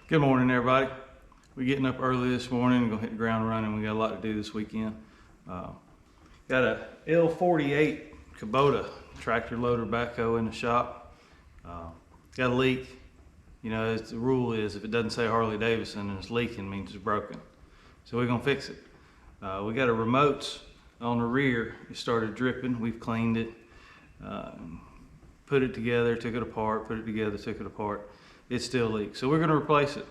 Good morning, everybody. We're getting up early this morning and gonna hit the ground running. We got a lot to do this weekend. Got a L48 Kubota tractor loader backhoe in the shop. Got a leak. You know, the rule is if it doesn't say Harley Davidson and it's leaking, means it's broken. So we're gonna fix it. We got a remote on the rear. It started dripping. We've cleaned it, put it together, took it apart, put it together, took it apart. It still leaks. So we're gonna replace it.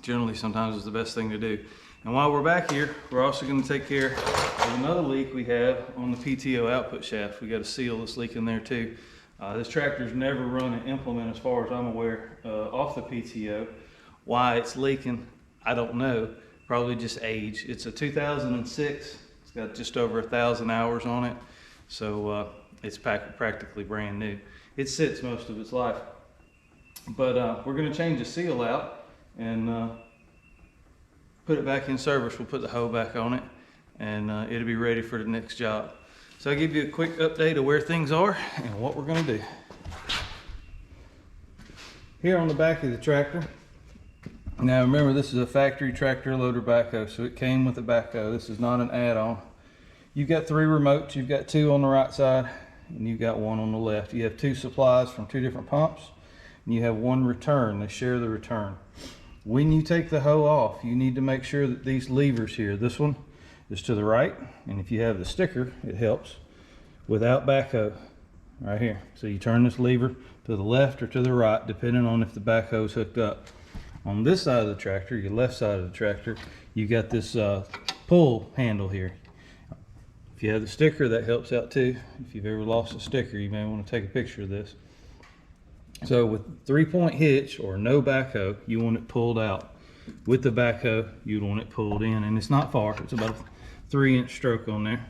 Generally, sometimes it's the best thing to do. And while we're back here, we're also gonna take care of another leak we have on the PTO output shaft. We got a seal that's leaking there too. This tractor's never run an implement, as far as I'm aware, off the PTO. Why it's leaking, I don't know. Probably just age. It's a 2006. It's got just over 1,000 hours on it. So it's practically brand new. It sits most of its life. But we're gonna change the seal out and put it back in service. We'll put the hoe back on it and it'll be ready for the next job. So I'll give you a quick update of where things are and what we're gonna do. Here on the back of the tractor, now remember, this is a factory tractor loader backhoe, so it came with the backhoe. This is not an add-on. You've got 3 remotes. You've got 2 on the right side and you've got 1 on the left. You have 2 supplies from 2 different pumps and you have 1 return. They share the return. When you take the hoe off, you need to make sure that these levers here, this one is to the right, and if you have the sticker, it helps, without backhoe, right here. So you turn this lever to the left or to the right, depending on if the backhoe is hooked up. On this side of the tractor, your left side of the tractor, you got this pull handle here. If you have the sticker, that helps out too. If you've ever lost a sticker, you may want to take a picture of this. So with 3-point hitch or no backhoe, you want it pulled out. With the backhoe, you'd want it pulled in, and it's not far. It's about a 3-inch stroke on there.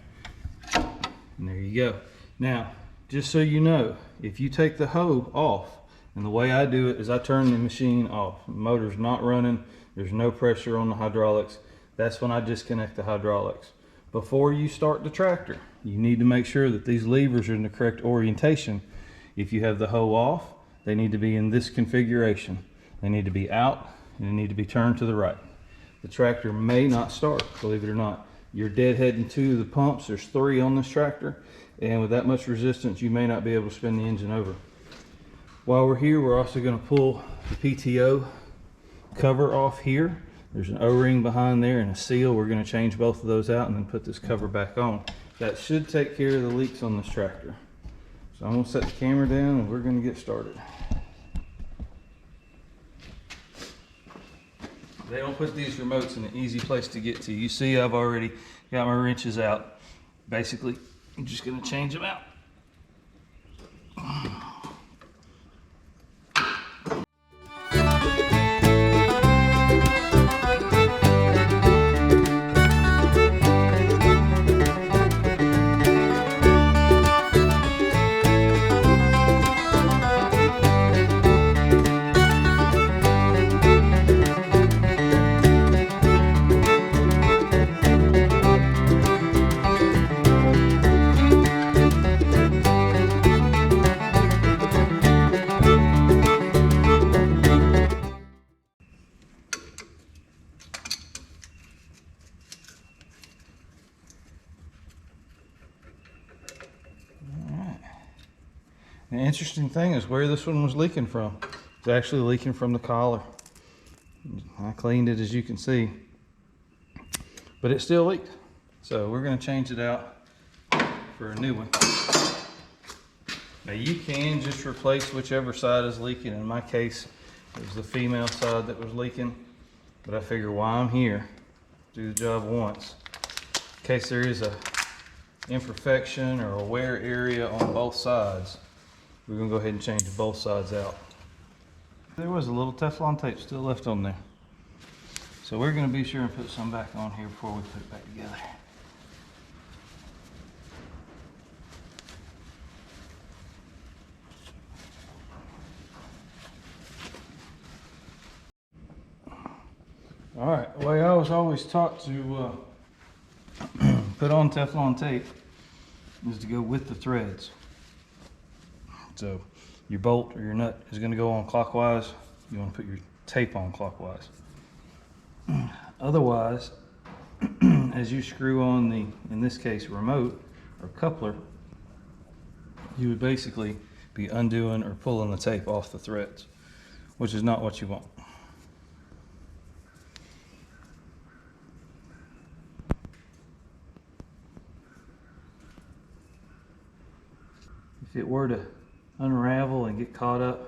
And there you go. Now, just so you know, if you take the hoe off, and the way I do it is I turn the machine off. The motor's not running. There's no pressure on the hydraulics. That's when I disconnect the hydraulics. Before you start the tractor, you need to make sure that these levers are in the correct orientation. If you have the hoe off, they need to be in this configuration. They need to be out and they need to be turned to the right. The tractor may not start, believe it or not. You're deadheading 2 of the pumps. There's 3 on this tractor, and with that much resistance, you may not be able to spin the engine over. While we're here, we're also going to pull the PTO cover off here. There's an O-ring behind there and a seal. We're going to change both of those out and then put this cover back on. That should take care of the leaks on this tractor. So I'm going to set the camera down and we're going to get started. They don't put these remotes in an easy place to get to. You see, I've already got my wrenches out. Basically, I'm just going to change them out. The interesting thing is where this one was leaking from. It's actually leaking from the collar. I cleaned it, as you can see, but it still leaked. So we're going to change it out for a new one. Now you can just replace whichever side is leaking. In my case, it was the female side that was leaking, but I figure while I'm here, do the job once. In case there is a imperfection or a wear area on both sides, we're going to go ahead and change both sides out. There was a little Teflon tape still left on there. So we're going to be sure and put some back on here before we put it back together. All right, the way I was always taught to put on Teflon tape is to go with the threads. So your bolt or your nut is going to go on clockwise. You want to put your tape on clockwise. Otherwise, as you screw on the, in this case, remote or coupler, you would basically be undoing or pulling the tape off the threads, which is not what you want. If it were to unravel and get caught up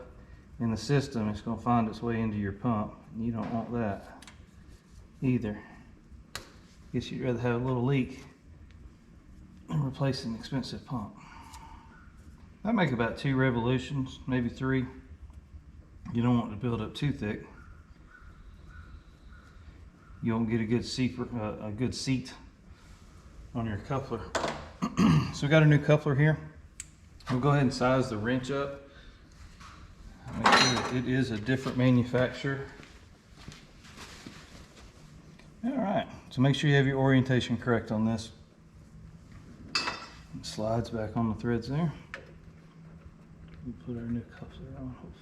in the system, it's going to find its way into your pump. You don't want that either. Guess you'd rather have a little leak and replace an expensive pump. I make about 2 revolutions, maybe 3. You don't want to build up too thick. You won't get a good seat on your coupler. So we got a new coupler here. We'll go ahead and size the wrench up. Make sure that it is a different manufacturer. All right, so make sure you have your orientation correct on this. It slides back on the threads there. We'll put our new coupler on, hopefully.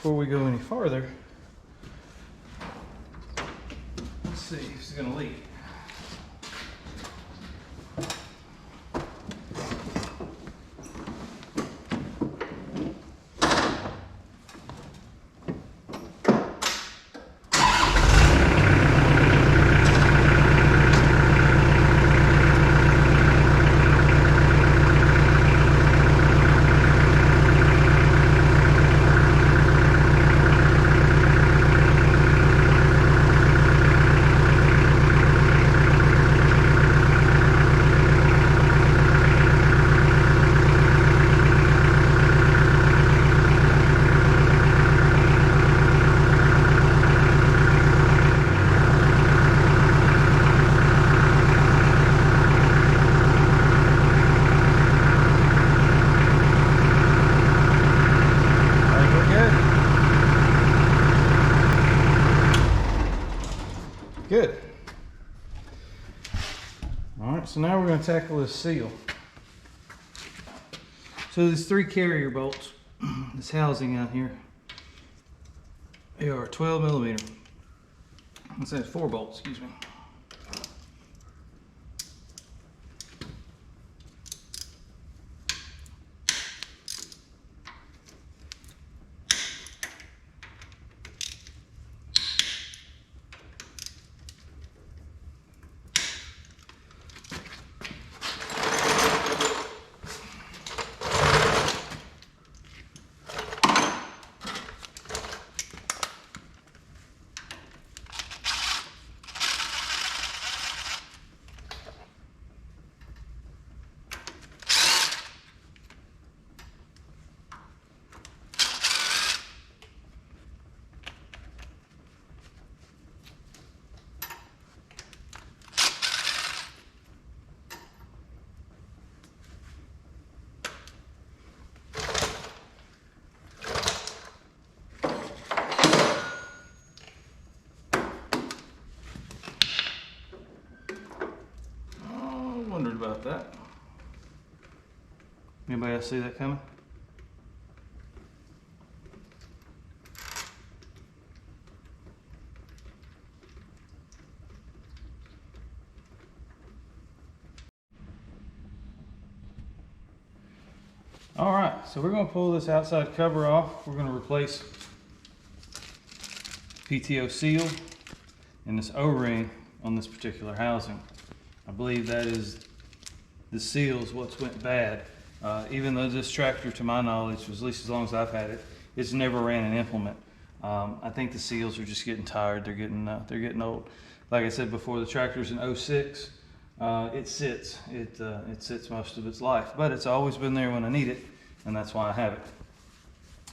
Before we go any farther, let's see if it's going to leak. Good. All right, so now we're going to tackle this seal. So there's 3 carrier bolts, this housing out here. They are 12 millimeter. It says 4 bolts, excuse me. Wondered about that. Anybody else see that coming? All right, so we're going to pull this outside cover off. We're going to replace PTO seal and this O-ring on this particular housing. I believe that is the seals what's went bad. Even though this tractor, to my knowledge, was at least as long as I've had it, it's never ran an implement. I think the seals are just getting tired. They're getting old. Like I said before, the tractor's an 06. It sits most of its life, but it's always been there when I need it, and that's why I have it.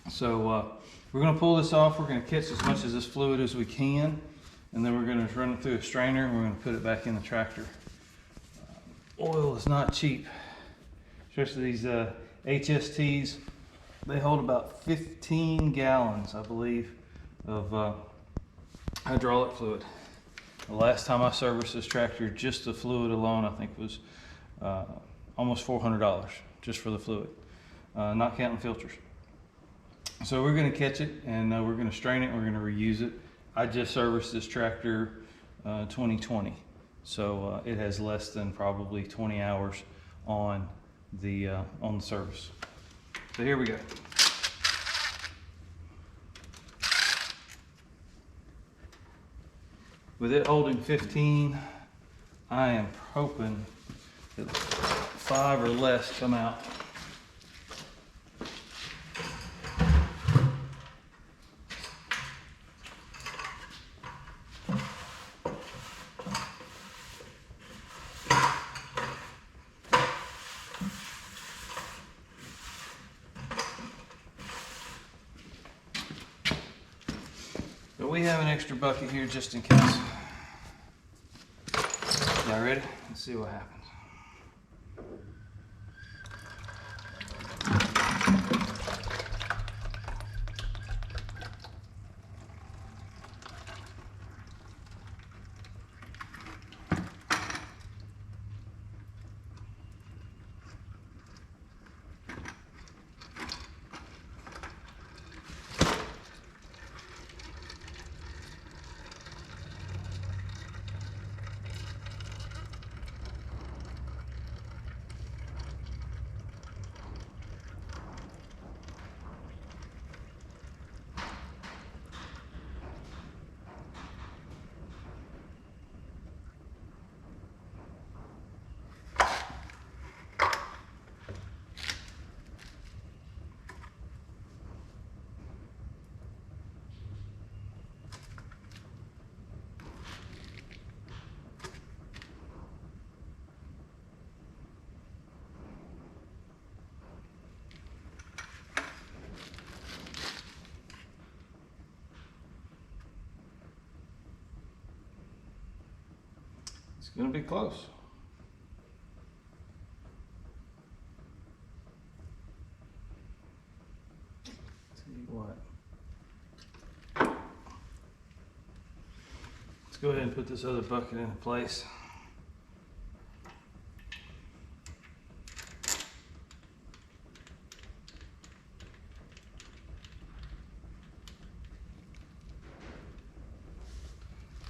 So we're going to pull this off. We're going to catch as much of this fluid as we can, and then we're going to run it through a strainer, and we're going to put it back in the tractor. Oil is not cheap, especially these HSTs. They hold about 15 gallons, I believe, of hydraulic fluid. The last time I serviced this tractor, just the fluid alone, I think was almost $400 just for the fluid, not counting filters. So we're going to catch it, and we're going to strain it, and we're going to reuse it. I just serviced this tractor 2020, so it has less than probably 20 hours on the service. So here we go. With it holding 15, I am hoping that 5 or less come out. But we have an extra bucket here just in case. Y'all ready? Let's see what happens. It's going to be close. Tell you what. Let's go ahead and put this other bucket into place.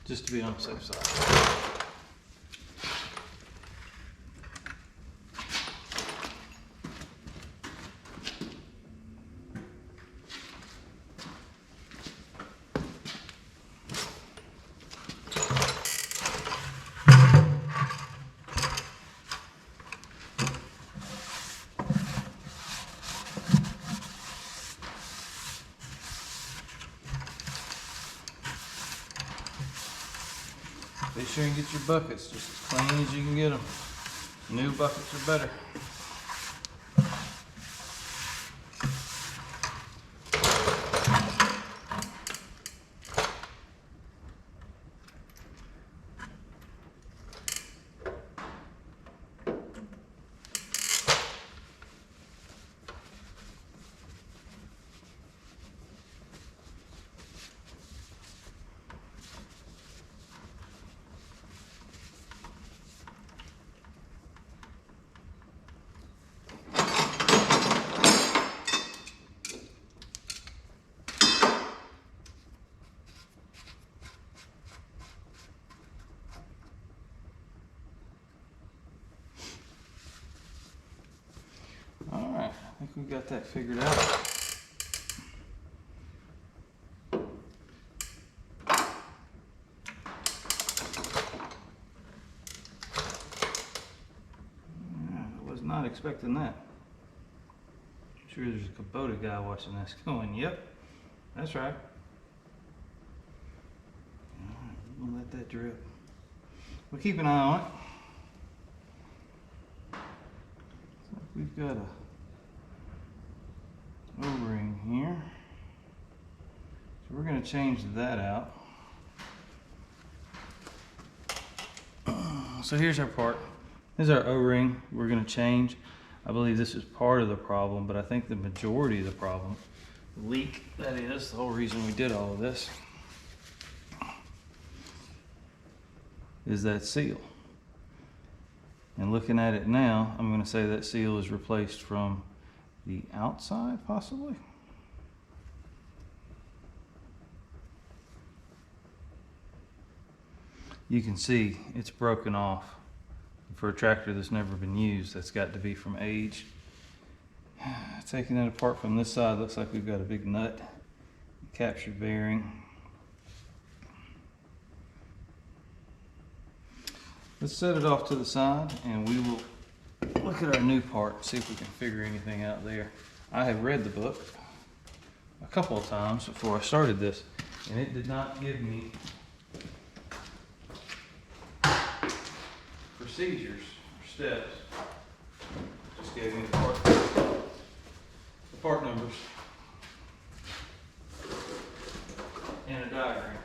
Just to be on the safe side. Be sure and get your buckets just as clean as you can get them. New buckets are better. Alright, I think we've got that figured out. expecting that. I'm sure there's a Kubota guy watching this going, yep, that's right. Alright, we're gonna let that drip. We'll keep an eye on it. So we've got a O-ring here. So we're going to change that out. So here's our part. This is our O-ring we're going to change. I believe this is part of the problem, but I think the majority of the problem, the leak, that is the whole reason we did all of this, is that seal. And looking at it now, I'm going to say that seal is replaced from the outside, possibly. You can see it's broken off. For a tractor that's never been used, that's got to be from age. Taking it apart from this side, looks like we've got a big nut, capture bearing. Let's set it off to the side and we will look at our new part, see if we can figure anything out there. I have read the book a couple of times before I started this, and it did not give me procedures or steps. It just gave me the part numbers and a diagram.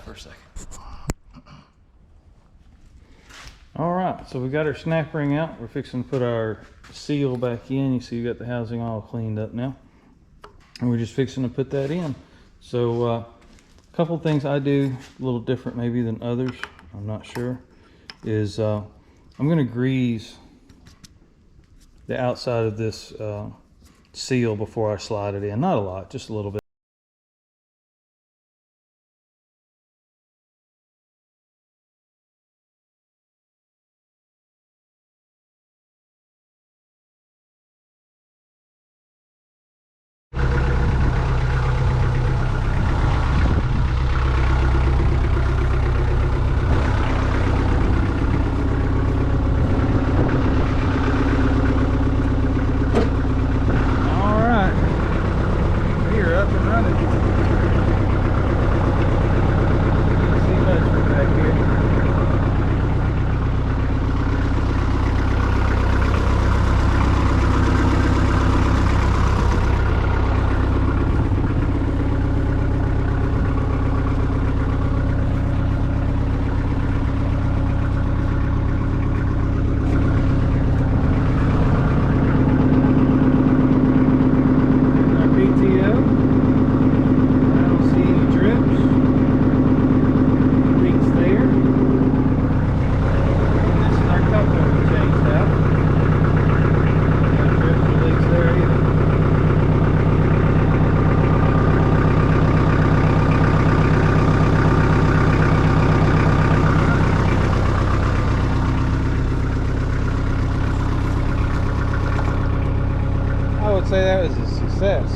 For a second. All right, so we got our snap ring out. We're fixing to put our seal back in. You see we got the housing all cleaned up now. And we're just fixing to put that in. So a couple of things I do a little different maybe than others, I'm not sure, is I'm gonna grease the outside of this seal before I slide it in. Not a lot, just a little bit. Say that was a success.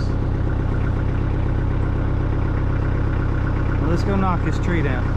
Well, let's go knock this tree down.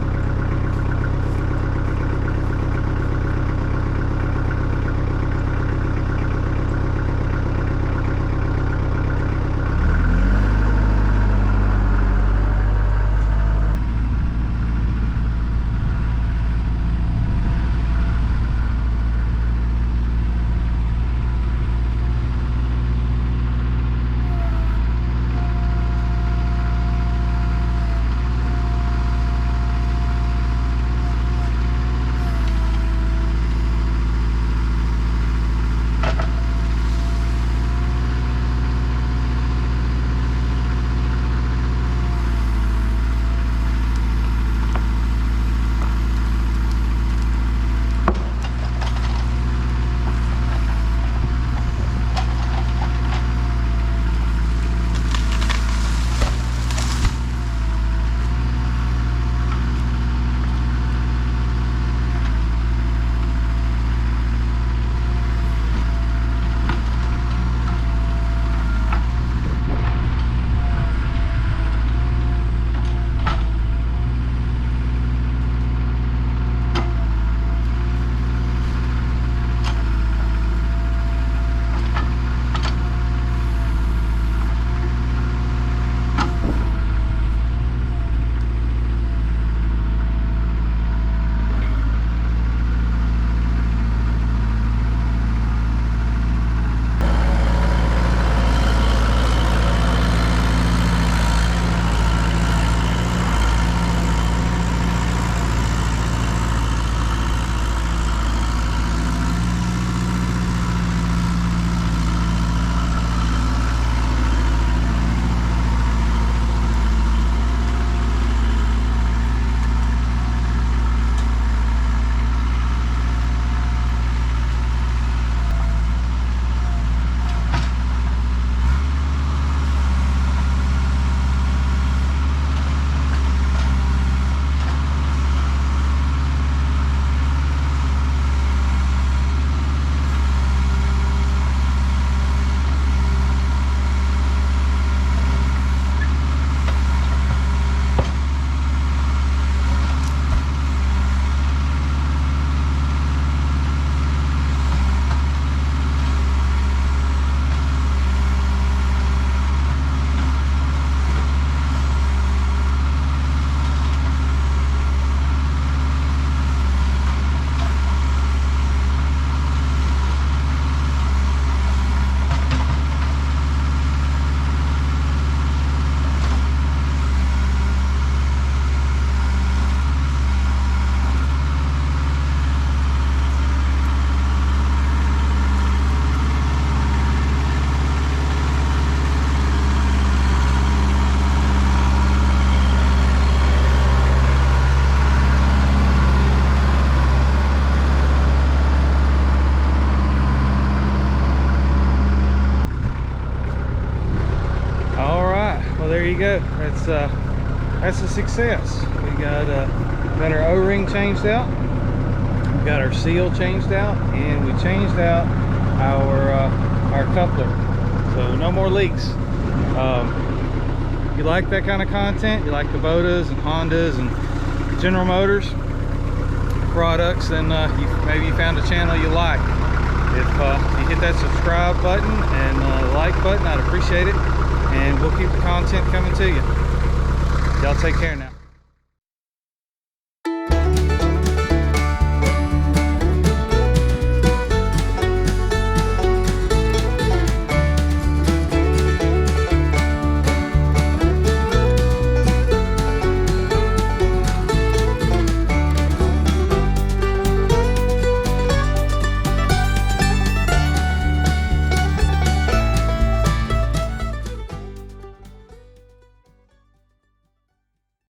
you go. That's a success. We got our O-ring changed out, we got our seal changed out, and we changed out our coupler. So no more leaks. You like that kind of content, you like Kubotas and Hondas and General Motors products, then maybe you found a channel you like. If you hit that subscribe button and like button, I'd appreciate it, and we'll keep the content coming to you. Y'all take care now.